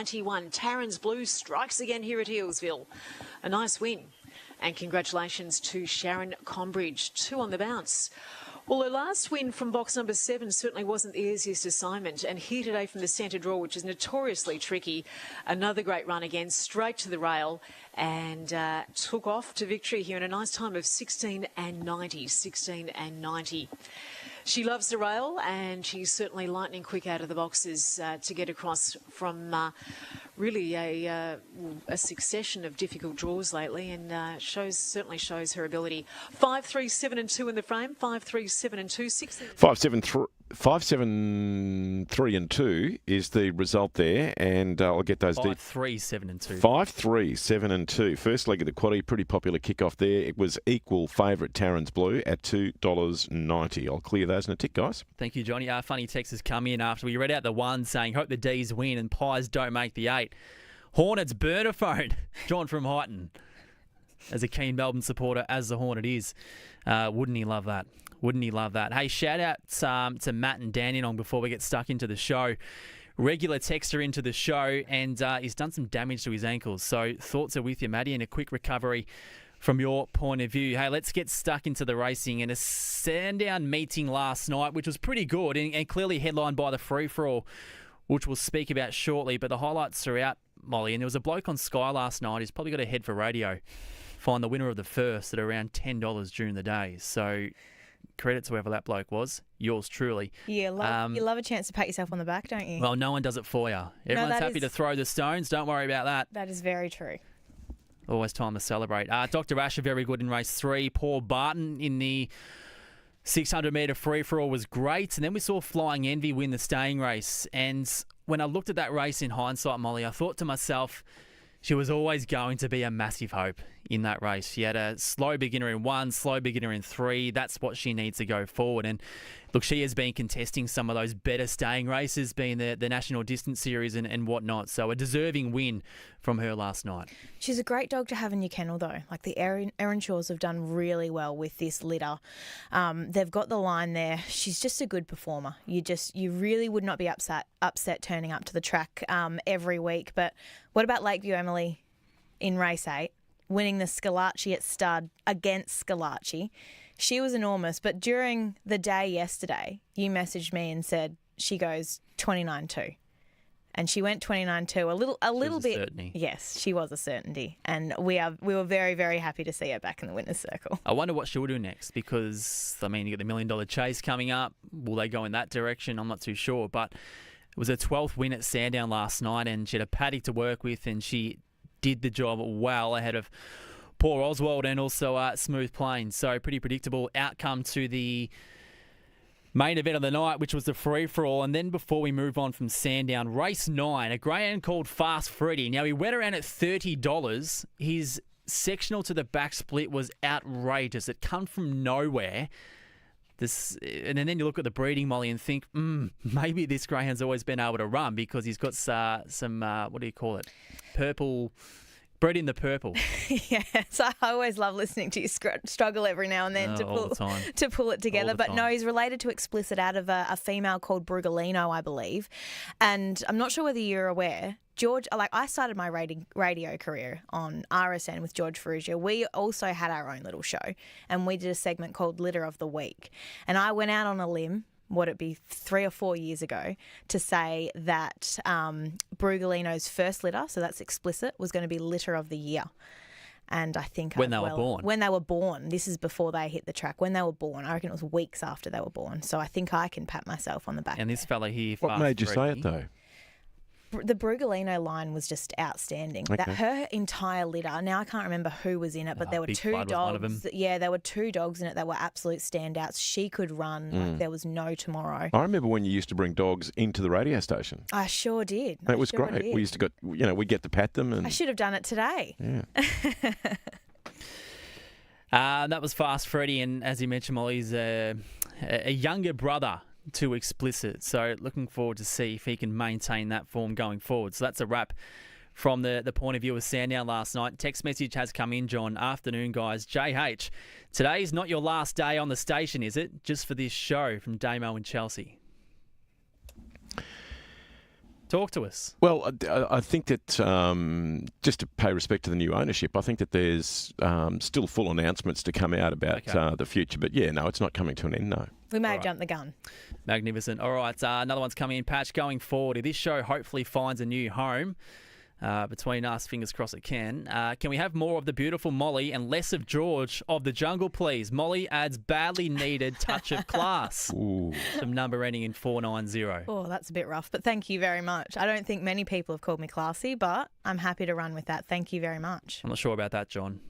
91. Tarrans Blue strikes again here at Healesville. A nice win. And congratulations to Sharon Combridge. 2 on the bounce. Well, her last win from box number 7 certainly wasn't the easiest assignment. And here today from the centre draw, which is notoriously tricky, another great run again, straight to the rail, and took off to victory here in a nice time of 16:90. She loves the rail, and she's certainly lightning quick out of the boxes to get across from really a succession of difficult draws lately, and certainly shows her ability. 5, 3, 7 and 2 in the frame. 5, 3, 7 and 2. 6. 5, 7, 3 and 2 is the result there, and I'll get those. 5, 3, 7 and 2. 5, 3, 7 and 2. First leg of the quaddie, pretty popular kickoff there. It was equal favourite Tarrans Blue at $2.90. I'll clear those in a tick, guys. Thank you, Johnny. Our funny text has come in after we read out the one saying, hope the D's win and Pies don't make the 8. Hornets burner phone. John from Highton. As a keen Melbourne supporter, as the Hornet is. Wouldn't he love that? Wouldn't he love that? Hey, shout out to Matt and Dandenong before we get stuck into the show. Regular texter into the show, and he's done some damage to his ankles. So thoughts are with you, Matty, and a quick recovery from your point of view. Hey, let's get stuck into the racing. And a Sandown meeting last night, which was pretty good and clearly headlined by the free-for-all, which we'll speak about shortly. But the highlights are out, Molly, and there was a bloke on Sky last night who's probably got a head for radio. Find the winner of the first at around $10 during the day. So credit to whoever that bloke was. Yours truly. Yeah, you love a chance to pat yourself on the back, don't you? Well, no one does it for you. Everyone's happy to throw the stones. Don't worry about that. That is very true. Always time to celebrate. Dr. Asher, very good in race 3. Paul Barton in the 600-metre free-for-all was great. And then we saw Flying Envy win the staying race. And when I looked at that race in hindsight, Molly, I thought to myself, she was always going to be a massive hope in that race. She had a slow beginner in 1, slow beginner in 3. That's what she needs to go forward. And look, she has been contesting some of those better staying races, being the National Distance Series and whatnot. So a deserving win from her last night. She's a great dog to have in your kennel, though. Like the Erenshaws have done really well with this litter. They've got the line there. She's just a good performer. You really would not be upset turning up to the track every week. But what about Lakeview Emily in race 8? Winning the Scalacci at stud against Scalacci. She was enormous, but during the day yesterday, you messaged me and said she goes 29-2. And she went 29-2, a little bit. Certainty. Yes, she was a certainty. And we were very, very happy to see her back in the winner's circle. I wonder what she'll do next because, I mean, you got the $1 Million Chase coming up. Will they go in that direction? I'm not too sure. But it was her 12th win at Sandown last night, and she had a paddock to work with, and she did the job well ahead of Paul Oswald and also Smooth Plains. So pretty predictable outcome to the main event of the night, which was the free-for-all. And then before we move on from Sandown, race 9, a greyhound called Fast Freddy. Now, he went around at $30. His sectional to the back split was outrageous. It come from nowhere. And then you look at the breeding, Molly, and think, maybe this greyhound's always been able to run because he's got some, what do you call it? Purple, bred in the purple. Yes, I always love listening to you struggle every now and then to pull it together. But no, he's related to Explicit out of a female called Brugalino, I believe. And I'm not sure whether you're aware, George, I started my radio career on RSN with George Ferrugia. We also had our own little show, and we did a segment called Litter of the Week. And I went out on a limb, would it be 3 or 4 years ago, to say that Brugalino's first litter, so that's Explicit, was going to be Litter of the Year. And I think when they were born. When they were born. This is before they hit the track. When they were born. I reckon it was weeks after they were born. So I think I can pat myself on the back. And this fella here, what made you say it, though? The Brugalino line was just outstanding. Okay. That her entire litter. Now I can't remember who was in it, but there were Big 2 Flood was one of them. dogs. Yeah, there were 2 dogs in it that were absolute standouts. She could run like there was no tomorrow. I remember when you used to bring dogs into the radio station. I sure did. It was great. We used to we get to pat them. And I should have done it today. Yeah. That was Fast Freddy, and as you mentioned, Molly's a younger brother to Explicit. So looking forward to see if he can maintain that form going forward. So that's a wrap from the point of view of Sandown last night. Text message has come in, John. Afternoon, guys. JH, today's not your last day on the station, is it? Just for this show, from Damo in Chelsea. Talk to us. Well, I think that just to pay respect to the new ownership, I think that there's still full announcements to come out about the future. But yeah, no, it's not coming to an end, no. We may have jumped the gun. Magnificent. All right, another one's coming in, Patch. Going forward, if this show hopefully finds a new home, between us, fingers crossed it can we have more of the beautiful Molly and less of George of the Jungle, please? Molly adds badly needed touch of class. Ooh. Some number ending in 490. Oh, that's a bit rough, but thank you very much. I don't think many people have called me classy, but I'm happy to run with that. Thank you very much. I'm not sure about that, John.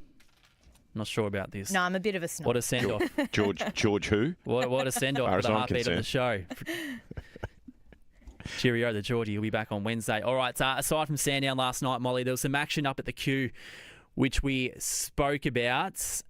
I'm not sure about this. No, I'm a bit of a snob. What a send-off. George who? What a send-off for the heartbeat of the show. Cheerio to Geordie. He'll be back on Wednesday. All right, aside from Sandown last night, Molly, there was some action up at the Q, which we spoke about.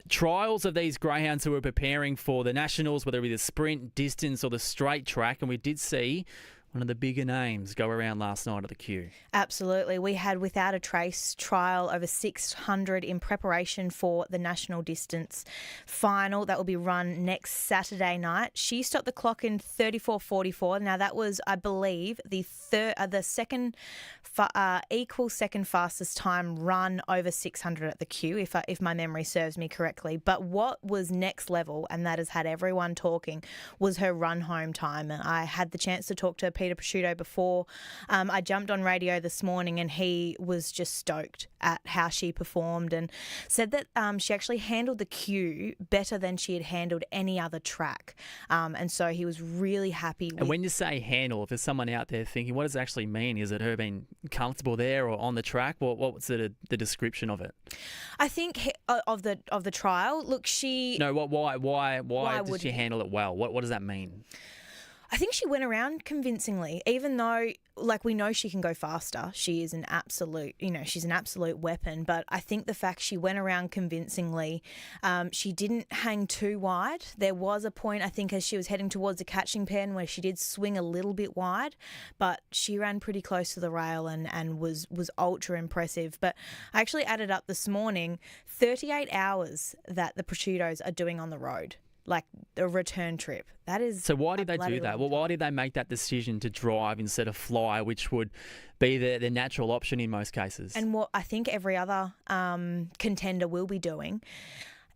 Trials of these greyhounds who were preparing for the Nationals, whether it be the sprint, distance or the straight track, and we did see one of the bigger names go around last night at the Q. Absolutely. We had Without a Trace trial over 600 in preparation for the national distance final that will be run next Saturday night. She stopped the clock in 34:44. Now that was, I believe, the second equal second fastest time run over 600 at the Q, if my memory serves me correctly. But what was next level, and that has had everyone talking, was her run home time. And I had the chance to talk to Peter Prosciutto before I jumped on radio this morning, and he was just stoked at how she performed and said that she actually handled the Q better than she had handled any other track. And so he was really happy. And when you say handle, if there's someone out there thinking, what does it actually mean? Is it her being comfortable there or on the track? What was the description of it? I think of the trial. Look, why did she handle it well? What does that mean? I think she went around convincingly, even though, like, we know she can go faster. She is an absolute, she's an absolute weapon. But I think the fact she went around convincingly, she didn't hang too wide. There was a point, I think, as she was heading towards the catching pen where she did swing a little bit wide, but she ran pretty close to the rail and was ultra impressive. But I actually added up this morning 38 hours that the Prosciuttos are doing on the road. Like a return trip. That is. So why did they do that? Well, why did they make that decision to drive instead of fly, which would be the natural option in most cases? And what I think every other contender will be doing,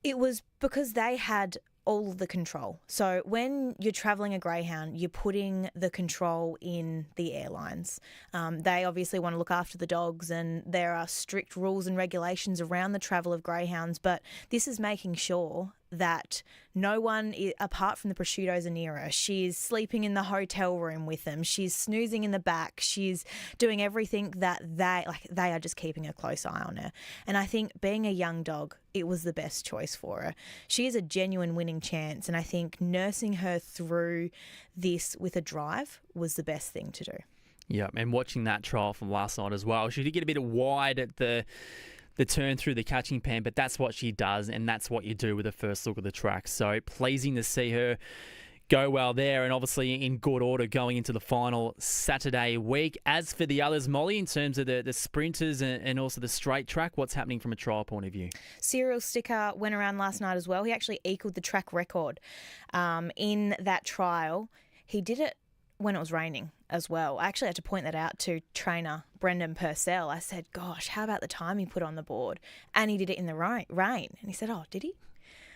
it was because they had all of the control. So when you're travelling a greyhound, you're putting the control in the airlines. They obviously want to look after the dogs, and there are strict rules and regulations around the travel of greyhounds, but this is making sure that no one, apart from the Prosciuttos, are near her. She's sleeping in the hotel room with them. She's snoozing in the back. She's doing everything that they are just keeping a close eye on her. And I think being a young dog, it was the best choice for her. She is a genuine winning chance, and I think nursing her through this with a drive was the best thing to do. Yeah, and watching that trial from last night as well, she did get a bit wide at the turn through the catching pen, but that's what she does, and that's what you do with the first look of the track. So pleasing to see her go well there, and obviously in good order going into the final Saturday week. As for the others, Molly, in terms of the sprinters and also the straight track, what's happening from a trial point of view? Serial Sticker went around last night as well. He actually equaled the track record in that trial. He did it when it was raining as well. I actually had to point that out to trainer Brendan Purcell. I said, gosh, how about the time he put on the board? And he did it in the rain. And he said, oh, did he?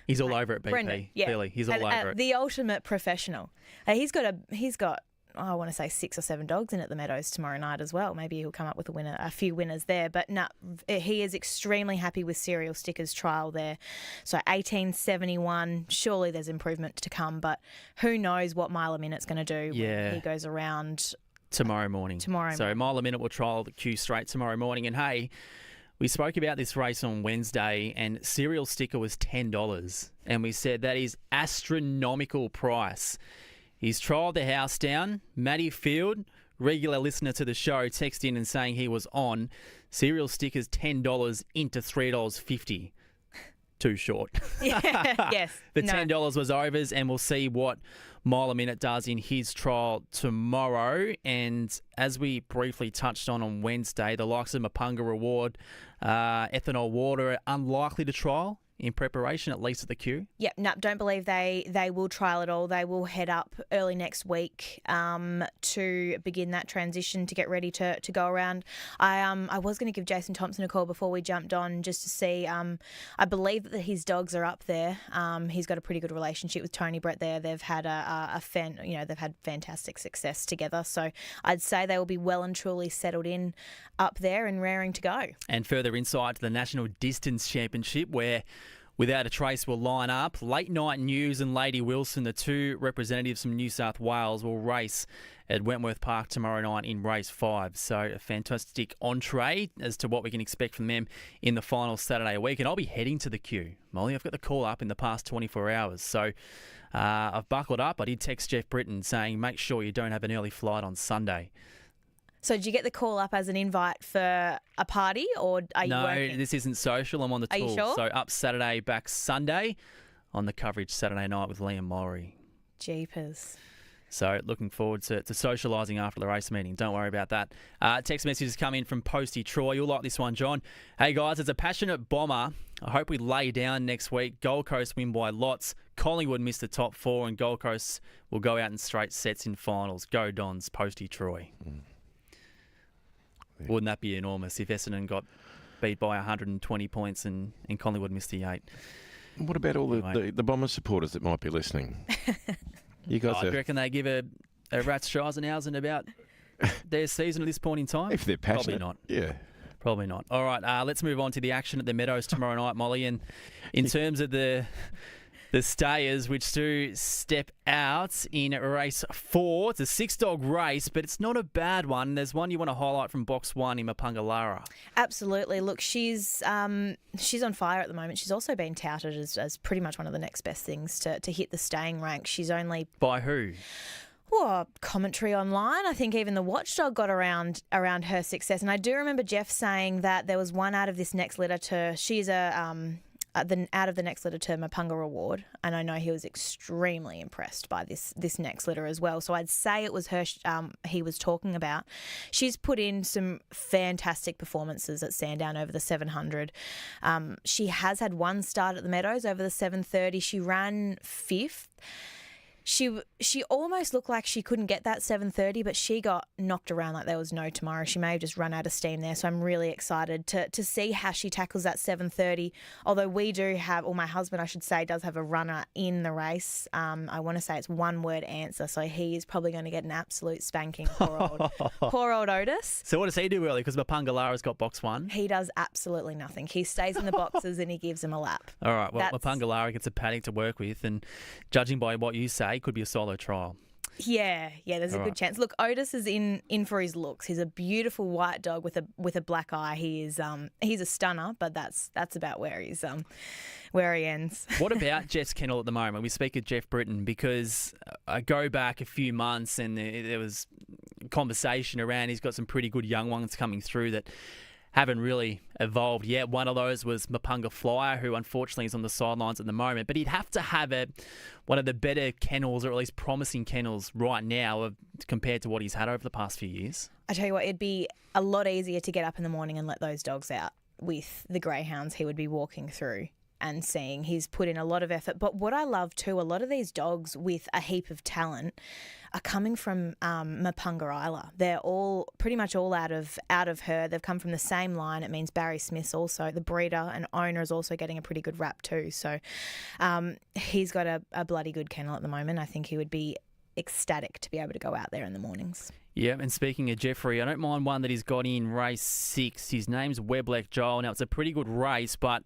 He's all over it, BP. Brendan, yeah. Clearly, he's all over it. The ultimate professional. He's got I want to say 6 or 7 dogs in at the Meadows tomorrow night as well. Maybe he'll come up with a few winners there. But no, he is extremely happy with Serial Sticker's trial there. So 1871, surely there's improvement to come. But who knows what Mile a Minute's going to do when he goes around tomorrow morning. So Mile a Minute will trial the Q straight tomorrow morning. And hey, we spoke about this race on Wednesday, and Serial Sticker was $10. And we said that is astronomical price. He's trialled the house down. Matty Field, regular listener to the show, texted in and saying he was on. Serial Sticker's $10 into $3.50. Too short. Yes. The $10 was overs, and we'll see what Mile a Minute does in his trial tomorrow. And as we briefly touched on Wednesday, the likes of Mapunga Reward, Ethanol Water are unlikely to trial in preparation, at least at the queue? Yep, no, don't believe they will trial it all. They will head up early next week to begin that transition to get ready to go around. I was going to give Jason Thompson a call before we jumped on just to see. I believe that his dogs are up there. He's got a pretty good relationship with Tony Brett there. They've had they've had fantastic success together. So I'd say they will be well and truly settled in up there and raring to go. And further insight to the National Distance Championship, where Without a Trace will line up. Late Night News and Lady Wilson, the two representatives from New South Wales, will race at Wentworth Park tomorrow night in race 5. So a fantastic entree as to what we can expect from them in the final Saturday week. And I'll be heading to the queue, Molly. I've got the call up in the past 24 hours. So I've buckled up. I did text Jeff Britton saying, make sure you don't have an early flight on Sunday. So did you get the call up as an invite for a party, or are you working? No, this isn't social. I'm on the tour. Are you sure? So up Saturday, back Sunday, on the coverage Saturday night with Liam Lowry. Jeepers. So looking forward to socialising after the race meeting. Don't worry about that. Text messages come in from Posty Troy. You'll like this one, John. Hey, guys, as a passionate bomber, I hope we lay down next week. Gold Coast win by lots. Collingwood missed the top 4, and Gold Coast will go out in straight sets in finals. Go Dons, Posty Troy. Wouldn't that be enormous if Essendon got beat by 120 points and Collingwood missed the 8? What about all the Bombers supporters that might be listening? You guys I reckon they give a rat's Scheisenhausen about their season at this point in time? if they're passionate. Probably not. Yeah. Probably not. All right, let's move on to the action at the Meadows tomorrow night, Molly. And in terms of the stayers, which do step out in race 4. It's a 6-dog race, but it's not a bad one. There's one you want to highlight from box 1 in Mapunga Lara. Absolutely. Look, she's on fire at the moment. She's also been touted as pretty much one of the next best things to hit the staying rank. She's only... By who? Well, commentary online. I think even the Watchdog got around her success. And I do remember Jeff saying that there was one out of this next litter to... She's out of the next litter to Mapunga Reward, and I know he was extremely impressed by this next litter as well. So I'd say it was her he was talking about. She's put in some fantastic performances at Sandown over the 700. She has had one start at the Meadows over the 730. She ran 5th. She almost looked like she couldn't get that 730, but she got knocked around like there was no tomorrow. She may have just run out of steam there, so I'm really excited to see how she tackles that 730. Although we do have, or my husband, I should say, does have a runner in the race. I want to say it's one-word answer, so he is probably going to get an absolute spanking. Poor old Otis. So what does he do early? Because Mapunga Lara's got box 1. He does absolutely nothing. He stays in the boxes and he gives them a lap. All right, well, Mapunga Lara gets a paddock to work with, and judging by what you say, could be a solo trial. Yeah, there's a good chance. Look, Otis is in for his looks. He's a beautiful white dog with a black eye. He's a stunner, but that's about where he ends. What about Jeff's kennel at the moment? We speak of Jeff Britton because I go back a few months and there was conversation around he's got some pretty good young ones coming through that haven't really evolved yet. One of those was Mapunga Flyer, who unfortunately is on the sidelines at the moment. But he'd have to have one of the better kennels, or at least promising kennels right now compared to what he's had over the past few years. I tell you what, it'd be a lot easier to get up in the morning and let those dogs out with the greyhounds he would be walking through and seeing. He's put in a lot of effort. But what I love too, a lot of these dogs with a heap of talent are coming from Mapunga Isla. They're all pretty much all out of her. They've come from the same line. It means Barry Smith's also, the breeder and owner, is also getting a pretty good rap too. So he's got a bloody good kennel at the moment. I think he would be ecstatic to be able to go out there in the mornings. Yeah, and speaking of Jeffrey, I don't mind one that he's got in race 6. His name's Weblek Joel. Now, it's a pretty good race, but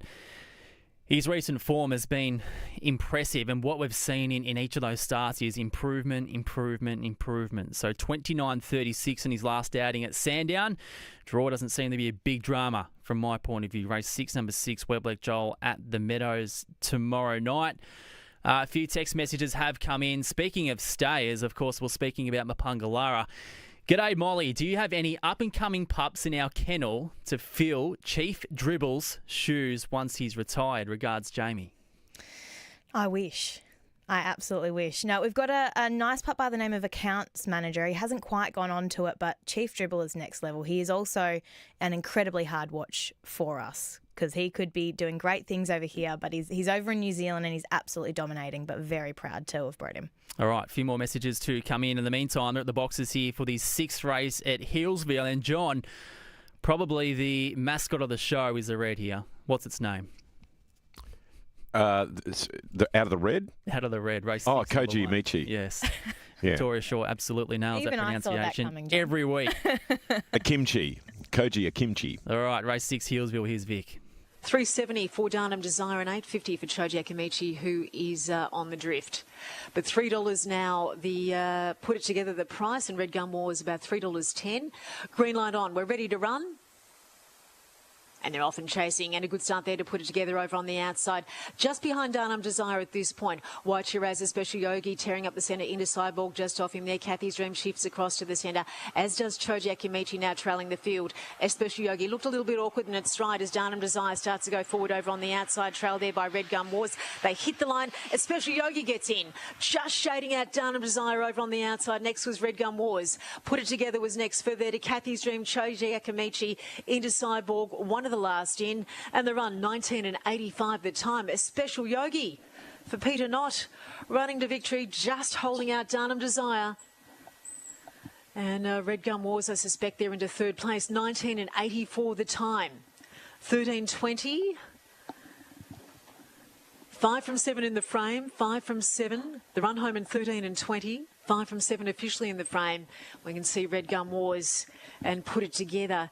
his recent form has been impressive, and what we've seen in each of those starts is improvement. So 29.36 in his last outing at Sandown. Draw doesn't seem to be a big drama from my point of view. Race 6, number 6, Weblek Joel at the Meadows tomorrow night. A few text messages have come in. Speaking of stayers, of course, we're speaking about Mapunga Lara. G'day, Molly. Do you have any up-and-coming pups in our kennel to fill Chief Dribble's shoes once he's retired? Regards, Jamie. I wish. I absolutely wish. No, we've got a nice pup by the name of Accounts Manager. He hasn't quite gone on to it, but Chief Dribble is next level. He is also an incredibly hard watch for us because he could be doing great things over here, but he's over in New Zealand and he's absolutely dominating, but very proud to have bred him. All right, a few more messages to come in. In the meantime, they're at the boxes here for the 6th race at Healesville. And John, probably the mascot of the show is the red here. What's its name? Out of the red? Out of the red, race 6. Koji number 1. Michi. Yes. Yeah. Victoria Shaw absolutely nails Even that I saw that pronunciation coming, John. every week. Koji Akimchi. All right, race 6, Healesville. Here's Vic. $3.70 for Darnum Desire and $8.50 for Choji Akimichi, who is on the drift. But $3 now, the put it together, the price, and Red Gum War is about $3.10. Green light on. We're ready to run. And they're often chasing, and a good start there to put it together over on the outside. Just behind Darnum Desire at this point. White Shiraz, especially Yogi, tearing up the centre into Cyborg just off him there. Kathy's Dream shifts across to the centre, as does Choji Akimichi now trailing the field. Especially Yogi looked a little bit awkward in its stride as Darnum Desire starts to go forward over on the outside. Trailed there by Red Gum Wars. They hit the line. Especially Yogi gets in. Just shading out Darnum Desire over on the outside. Next was Red Gum Wars. Put it together was next further to Kathy's Dream. Choji Akimichi into Cyborg. One of the last in, and the run 19 and 85 the time. A Special Yogi for Peter Knott running to victory, just holding out Darnum Desire. And Red Gum Wars, I suspect they're into third place. 19 and 84 the time. 13.20. 5 from 7 in the frame, 5 from 7. The run home in 13 and 20. 5 from 7 officially in the frame. We can see Red Gum Wars and Put It Together.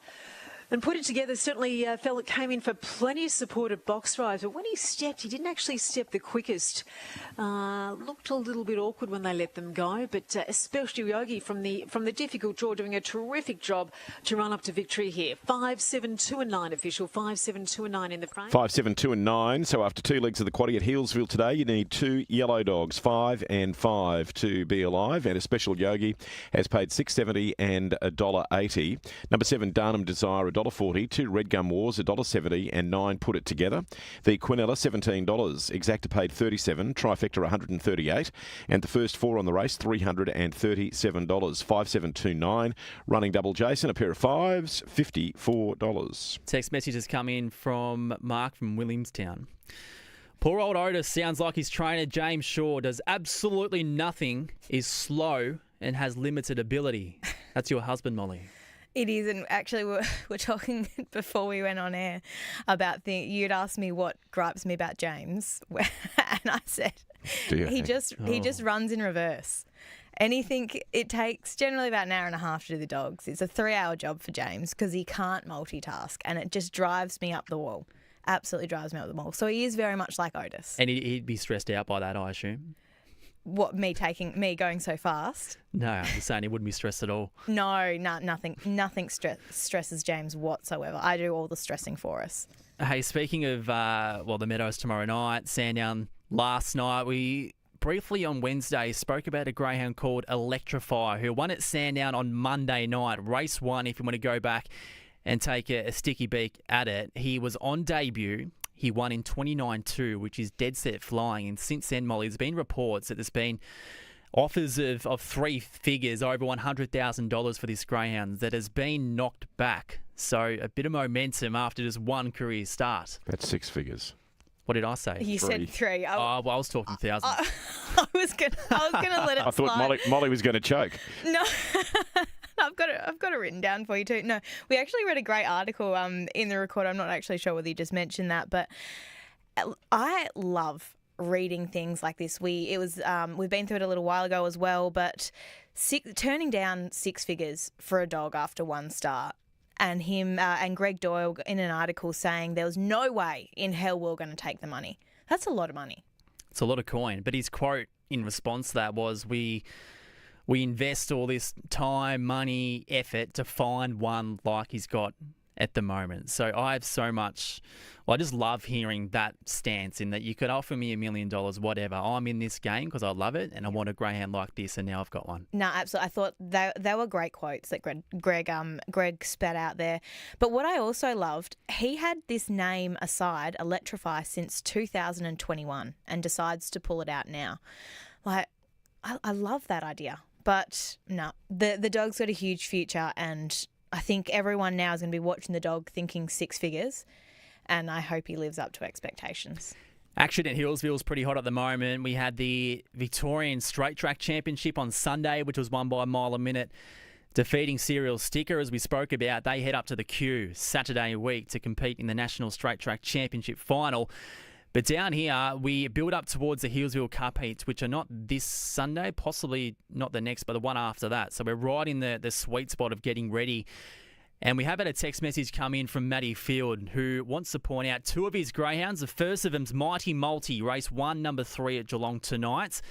And Put It Together certainly felt it came in for plenty of support at box rise, but when he stepped, he didn't actually step the quickest. Looked a little bit awkward when they let them go, but especially Yogi from the difficult draw doing a terrific job to run up to victory here. 5, 7, 2 and 9 official, 5, 7, 2 and 9 in the frame. 5, 7, 2 and 9. So after 2 legs of the quaddie at Healesville today, you need 2 yellow dogs, 5 and 5 to be alive. And a Special Yogi has paid $6.70 and $1.80. Number 7, Darnum Desire, $1.40. 2 Red Gum Wars, $1.70 and 9 Put It Together. The Quinella, $17. Exacta paid $37. Trifecta, $138. And the first 4 on the race, $337. 5, 7, 2, 9. Running double Jason, a pair of 5s, $54. Text message has come in from Mark from Williamstown. Poor old Otis sounds like his trainer James Shaw does absolutely nothing, is slow and has limited ability. That's your husband, Molly. It is, and actually we're talking before we went on air about you'd asked me what gripes me about James, and I said he just runs in reverse. Anything, it takes generally about an hour and a half to do the dogs. It's a 3-hour job for James because he can't multitask, and it just drives me up the wall. Absolutely drives me up the wall. So he is very much like Otis. And he'd be stressed out by that, I assume. What, me going so fast? No, I'm just saying he wouldn't be stressed at all. No, nothing stresses James whatsoever. I do all the stressing for us. Hey, speaking of, the Meadows tomorrow night, Sandown last night, we briefly on Wednesday spoke about a greyhound called Electrify who won at Sandown on Monday night. Race 1, if you want to go back and take a sticky beak at it. He was on debut. He won in 29.2, which is dead set flying. And since then, Molly, there's been reports that there's been offers of 3 figures, over $100,000 for this greyhound that has been knocked back. So a bit of momentum after just one career start. That's 6 figures. What did I say? You said 3. I was talking thousands. I was gonna let it I thought slide. Molly was going to choke. No. I've got it written down for you too. No, we actually read a great article in the record. I'm not actually sure whether you just mentioned that, but I love reading things like this. We've been through it a little while ago as well, but turning down 6 figures for a dog after one start, and him and Greg Doyle in an article saying there was no way in hell we were going to take the money. That's a lot of money. It's a lot of coin. But his quote in response to that was, we invest all this time, money, effort to find one like he's got at the moment. So I have so much. Well, I just love hearing that stance in that you could offer me $1 million, whatever. I'm in this game because I love it and I want a greyhound like this, and now I've got one. No, absolutely. I thought they were great quotes that Greg spat out there. But what I also loved, he had this name aside, Electrify, since 2021 and decides to pull it out now. Like, I love that idea. But no, the dog's got a huge future, and I think everyone now is going to be watching the dog thinking six figures, and I hope he lives up to expectations. Action at Hillsville's pretty hot at the moment. We had the Victorian Straight Track Championship on Sunday, which was won by a mile a minute, defeating Serial Sticker, as we spoke about. They head up to the Q Saturday week to compete in the National Straight Track Championship final. But down here, we build up towards the Hillsville Cup heats, which are not this Sunday, possibly not the next, but the one after that. So we're right in the sweet spot of getting ready. And we have had a text message come in from Matty Field, who wants to point out two of his greyhounds. The first of them's Mighty Multi, race 1, number 3 at Geelong tonight.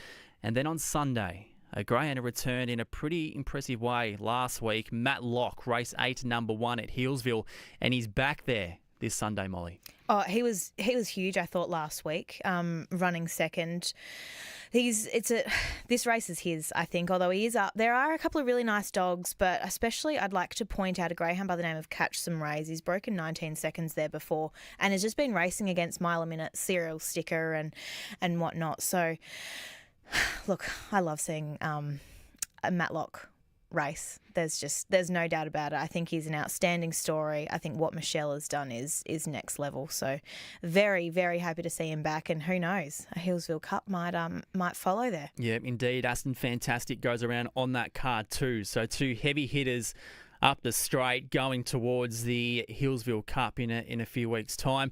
And then on Sunday, a greyhound returned in a pretty impressive way last week. Matt Locke, race 8, number 1 at Hillsville. And he's back there this Sunday, Molly. Oh, he was huge, I thought, last week, running second. This race is his, I think, although he is up. There are a couple of really nice dogs, but especially I'd like to point out a greyhound by the name of Catch Some Rays. He's broken 19 seconds there before and has just been racing against mile a minute, Serial Sticker and whatnot. So, look, I love seeing a Matlock race. There's no doubt about it. I think he's an outstanding story. I think what Michelle has done is next level. So very, very happy to see him back, and who knows, a Hillsville Cup might follow there. Yeah, indeed. Aston Fantastic goes around on that card too. So two heavy hitters up the straight going towards the Hillsville Cup in a few weeks' time.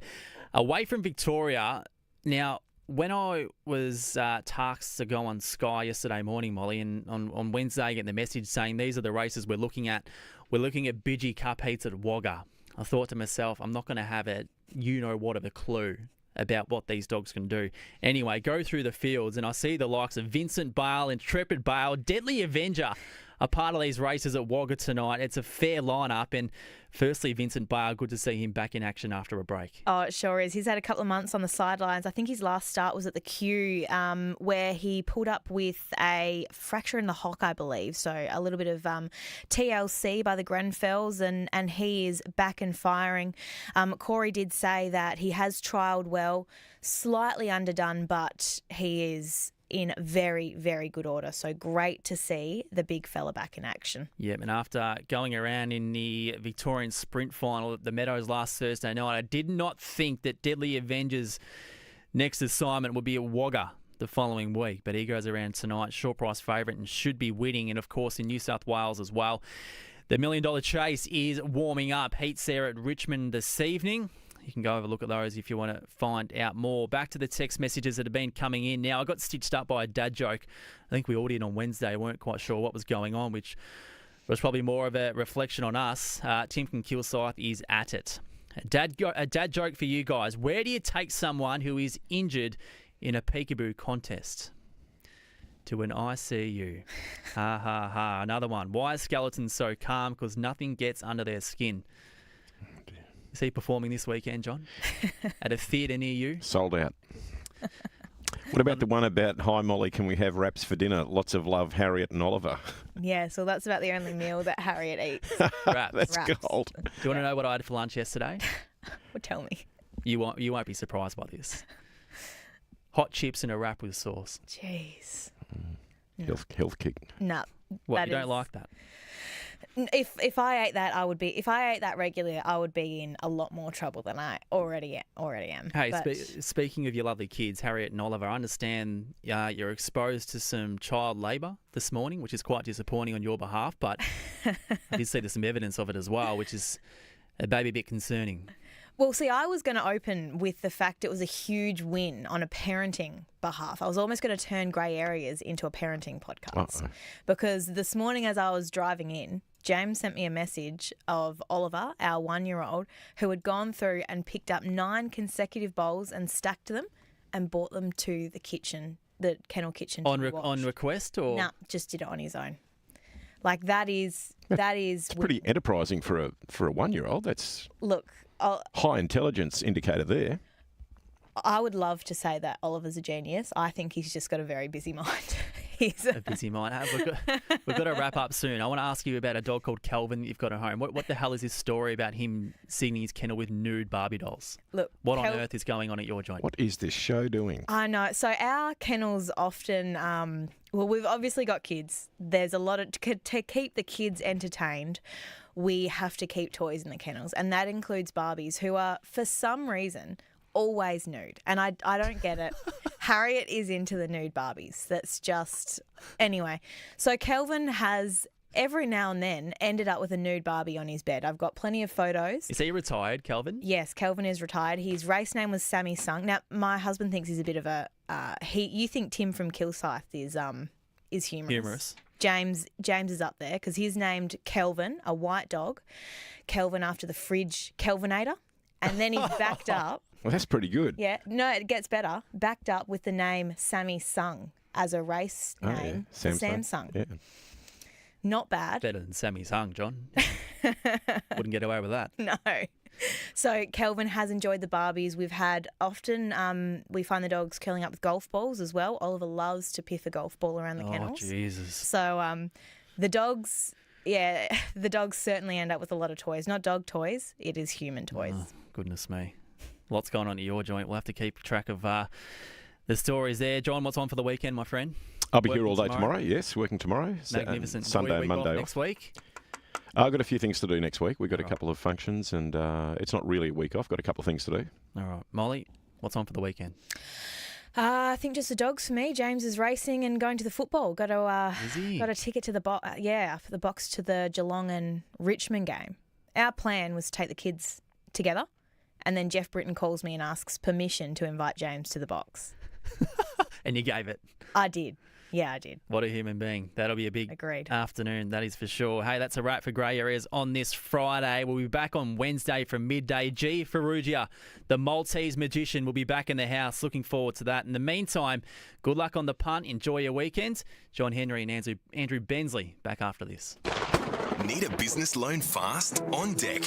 Away from Victoria now. When I was tasked to go on Sky yesterday morning, Molly, and on Wednesday I get the message saying these are the races we're looking at. We're looking at Bidgie Cup heats at Wagga. I thought to myself, I'm not going to have a you-know-what of a clue about what these dogs can do. Anyway, go through the fields and I see the likes of Vincent Bale, Intrepid Bale, Deadly Avenger are part of these races at Wagga tonight. It's a fair lineup, and firstly, Vincent Bale, good to see him back in action after a break. Oh, it sure is. He's had a couple of months on the sidelines. I think his last start was at the Q, where he pulled up with a fracture in the hock, I believe. So a little bit of TLC by the Grenfells, and he is back and firing. Corey did say that he has trialled well, slightly underdone, but he is in very, very good order. So great to see the big fella back in action. Yeah, and after going around in the Victorian Sprint final at the Meadows last Thursday night, I did not think that Deadly Avenger's next assignment would be at Wagga the following week, but he goes around tonight, short price favourite, and should be winning, and of course in New South Wales as well. The $1 Million Chase is warming up. Heats there at Richmond this evening. You can go have a look at those if you want to find out more. Back to the text messages that have been coming in. Now, I got stitched up by a dad joke. I think we all did on Wednesday. Weren't quite sure what was going on, which was probably more of a reflection on us. Tim from Kilsyth is at it. A dad joke for you guys. Where do you take someone who is injured in a peekaboo contest? To an ICU. Ha, ha, ha. Another one. Why are skeletons so calm? Because nothing gets under their skin. Is he performing this weekend, John? At a theatre near you? Sold out. What about the one about, hi Molly, can we have wraps for dinner? Lots of love, Harriet and Oliver. Yeah, so that's about the only meal that Harriet eats. Wraps. That's Wraps. gold. Do you want to know what I had for lunch yesterday? Well, tell me. You won't be surprised by this. Hot chips and a wrap with sauce. Jeez. Health kick. No. What, you don't like that? If I ate that, if I ate that regularly, I would be in a lot more trouble than I already am. Hey, But speaking of your lovely kids, Harriet and Oliver, I understand you're exposed to some child labour this morning, which is quite disappointing on your behalf, but I did see there's some evidence of it as well, which is a baby bit concerning. Well, see, I was going to open with the fact it was a huge win on a parenting behalf. I was almost going to turn grey areas into a parenting podcast. Uh-oh. Because this morning as I was driving in, James sent me a message of Oliver, our 1-year-old, who had gone through and picked up 9 consecutive bowls and stacked them and brought them to the kitchen, the kennel kitchen. On request or? Nah, just did it on his own. Like that is Pretty enterprising for a 1-year-old. That's look. high intelligence indicator there. I would love to say that Oliver's a genius. I think he's just got a very busy mind. He's A busy mind. We've got to wrap up soon. I want to ask you about a dog called Kelvin that you've got at home. What the hell is this story about him sitting in his kennel with nude Barbie dolls? Look, What on earth is going on at your joint? What is this show doing? I know. So our kennels often, well, we've obviously got kids. There's a lot of to keep the kids entertained. We have to keep toys in the kennels, and that includes Barbies, who are for some reason always nude, and I don't get it. Harriet is into the nude Barbies. That's just anyway. So Kelvin has every now and then ended up with a nude Barbie on his bed. I've got plenty of photos. Is he retired, Kelvin? Yes, Kelvin is retired. His race name was Sammy Sung. Now, my husband thinks he's a bit of a you think Tim from Kilsyth is humorous. James is up there because he's named Kelvin, a white dog. Kelvin after the fridge Kelvinator, and then he's backed up. Well, that's pretty good. Yeah, no, it gets better. Backed up with the name Sammy Sung as a race name. Yeah. Samsung. Yeah. Not bad. Better than Sammy Sung, John. Wouldn't get away with that. No. So Kelvin has enjoyed the Barbies. We've had often we find the dogs curling up with golf balls as well. Oliver loves to piff a golf ball around the kennels. Oh, Jesus. So the dogs certainly end up with a lot of toys. Not dog toys. It is human toys. Oh, goodness me. Lots going on at your joint. We'll have to keep track of the stories there. John, what's on for the weekend, my friend? I'll be Working here all day tomorrow? tomorrow. Yes, working tomorrow. Magnificent. Sunday and Week off Monday next week? I've got a few things to do next week. We've got a couple of functions, and it's not really a week off. Got a couple of things to do. All right. Molly, what's on for the weekend? I think just the dogs for me. James is racing and going to the football. Got a ticket to the for the box to the Geelong and Richmond game. Our plan was to take the kids together, and then Jeff Britton calls me and asks permission to invite James to the box. And you gave it. I did. Yeah, I did. What a human being. That'll be a big Agreed. afternoon, that is for sure. Hey, that's a wrap for Grey Areas on this Friday. We'll be back on Wednesday from midday. G. Ferrugia, the Maltese magician, will be back in the house. Looking forward to that. In the meantime, good luck on the punt. Enjoy your weekend. John Henry and Andrew Bensley back after this. Need a business loan fast? On deck.